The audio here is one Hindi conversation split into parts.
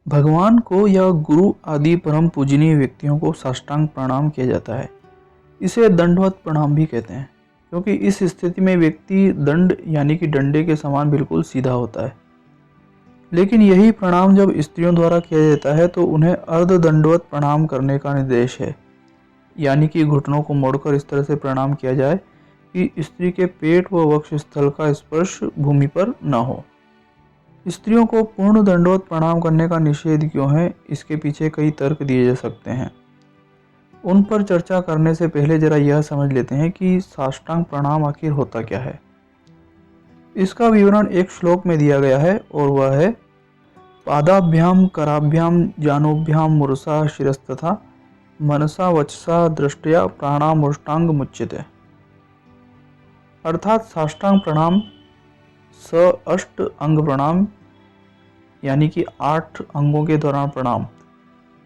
भगवान को या गुरु आदि परम पूजनीय व्यक्तियों को साष्टांग प्रणाम किया जाता है। इसे दंडवत प्रणाम भी कहते हैं, क्योंकि इस स्थिति में व्यक्ति दंड यानी कि डंडे के समान बिल्कुल सीधा होता है। लेकिन यही प्रणाम जब स्त्रियों द्वारा किया जाता है तो उन्हें अर्ध दंडवत प्रणाम करने का निर्देश है, यानी कि घुटनों को मोड़कर इस तरह से प्रणाम किया जाए कि स्त्री के पेट व वक्ष स्थल का स्पर्श भूमि पर न हो। स्त्रियों को पूर्ण दंडवत प्रणाम करने का निषेध क्यों है, इसके पीछे कई तर्क दिए जा सकते हैं। उन पर चर्चा करने से पहले जरा यह समझ लेते हैं कि साष्टांग प्रणाम आखिर होता क्या है। इसका विवरण एक श्लोक में दिया गया है और वह है पादाभ्याम कराभ्याम जानोभ्याम मुरसा शिरस्तथा मनसा वचसा दृष्टया प्राणामुष्टांग मुच्यते। अर्थात साष्टांग प्रणाम अष्ट अंग प्रणाम यानी कि 8 अंगों के दौरान प्रणाम,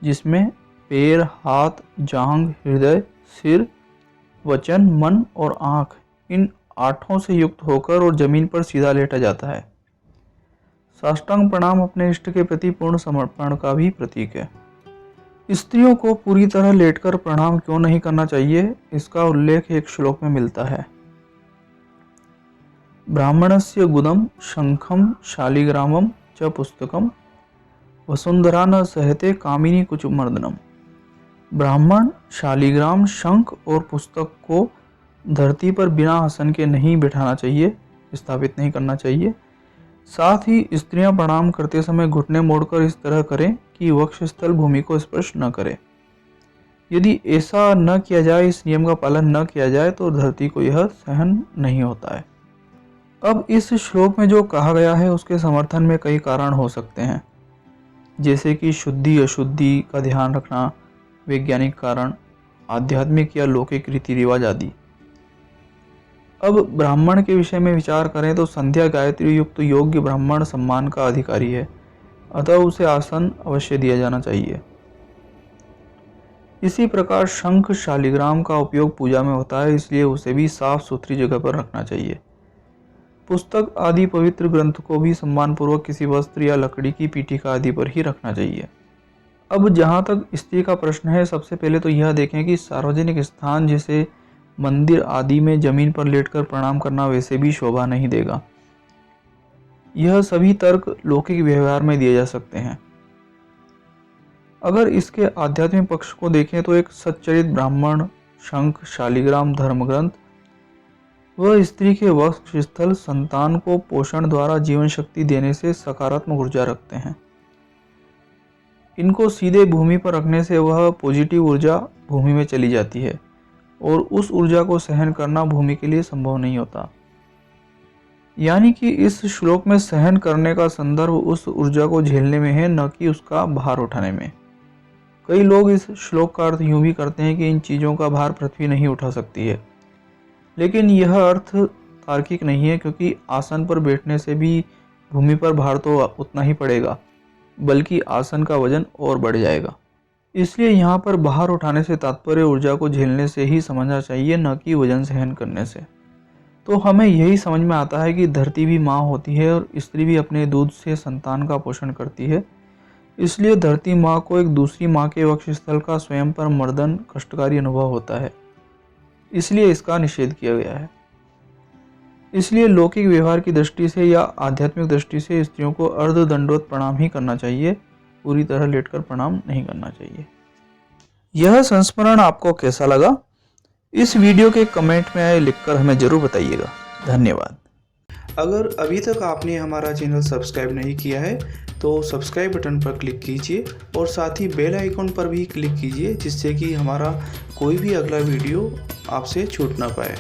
जिसमें पैर, हाथ, जांघ, हृदय, सिर, वचन, मन और आँख, इन 8 से युक्त होकर और जमीन पर सीधा लेटा जाता है। साष्टांग प्रणाम अपने इष्ट के प्रति पूर्ण समर्पण का भी प्रतीक है। स्त्रियों को पूरी तरह लेटकर प्रणाम क्यों नहीं करना चाहिए, इसका उल्लेख एक श्लोक में मिलता है। ब्राह्मणस्य गुदम शंखम शालिग्रामम च पुस्तकम वसुंधरा न सहते कामिनी कुचुमर्दनम। ब्राह्मण शालिग्राम, शंख और पुस्तक को धरती पर बिना आसन के नहीं बिठाना चाहिए, स्थापित नहीं करना चाहिए। साथ ही स्त्रियां प्रणाम करते समय घुटने मोड़कर इस तरह करें कि वक्षस्थल भूमि को स्पर्श न करे। यदि ऐसा न किया जाए, इस नियम का पालन न किया जाए तो धरती को यह सहन नहीं होता है। अब इस श्लोक में जो कहा गया है उसके समर्थन में कई कारण हो सकते हैं, जैसे कि शुद्धि अशुद्धि का ध्यान रखना, वैज्ञानिक कारण, आध्यात्मिक या लौकिक रीति रिवाज आदि। अब ब्राह्मण के विषय में विचार करें तो संध्या गायत्री युक्त योग्य ब्राह्मण सम्मान का अधिकारी है, अतः उसे आसन अवश्य दिया जाना चाहिए। इसी प्रकार शंख शालिग्राम का उपयोग पूजा में होता है, इसलिए उसे भी साफ सुथरी जगह पर रखना चाहिए। पुस्तक आदि पवित्र ग्रंथ को भी सम्मानपूर्वक किसी वस्त्र या लकड़ी की पीठिका आदि पर ही रखना चाहिए। अब जहाँ तक स्त्री का प्रश्न है, सबसे पहले तो यह देखें कि सार्वजनिक स्थान जैसे मंदिर आदि में जमीन पर लेटकर प्रणाम करना वैसे भी शोभा नहीं देगा। यह सभी तर्क लौकिक व्यवहार में दिए जा सकते हैं। अगर इसके आध्यात्मिक पक्ष को देखें तो एक सच्चरित ब्राह्मण शंख शालिग्राम धर्म ग्रंथ वह स्त्री के वक्ष स्थल संतान को पोषण द्वारा जीवन शक्ति देने से सकारात्मक ऊर्जा रखते हैं। इनको सीधे भूमि पर रखने से वह पॉजिटिव ऊर्जा भूमि में चली जाती है और उस ऊर्जा को सहन करना भूमि के लिए संभव नहीं होता। यानी कि इस श्लोक में सहन करने का संदर्भ उस ऊर्जा को झेलने में है, न कि उसका भार उठाने में। कई लोग इस श्लोक का अर्थ यूं भी करते हैं कि इन चीज़ों का भार पृथ्वी नहीं उठा सकती है, लेकिन यह अर्थ तार्किक नहीं है, क्योंकि आसन पर बैठने से भी भूमि पर भार तो उतना ही पड़ेगा, बल्कि आसन का वजन और बढ़ जाएगा। इसलिए यहाँ पर भार उठाने से तात्पर्य ऊर्जा को झेलने से ही समझना चाहिए, न कि वजन सहन करने से। तो हमें यही समझ में आता है कि धरती भी माँ होती है और स्त्री भी अपने दूध से संतान का पोषण करती है। इसलिए धरती माँ को एक दूसरी माँ के वक्षस्थल का स्वयं पर मर्दन कष्टकारी अनुभव होता है, इसलिए इसका निषेध किया गया है। इसलिए लौकिक व्यवहार की दृष्टि से या आध्यात्मिक दृष्टि से स्त्रियों को अर्ध दंडवत प्रणाम ही करना चाहिए, पूरी तरह लेटकर प्रणाम नहीं करना चाहिए। यह संस्मरण आपको कैसा लगा, इस वीडियो के कमेंट में लिखकर हमें जरूर बताइएगा। धन्यवाद। अगर अभी तक आपने हमारा चैनल सब्सक्राइब नहीं किया है तो सब्सक्राइब बटन पर क्लिक कीजिए और साथ ही बेल आइकॉन पर भी क्लिक कीजिए, जिससे कि हमारा कोई भी अगला वीडियो आपसे छूट ना पाए।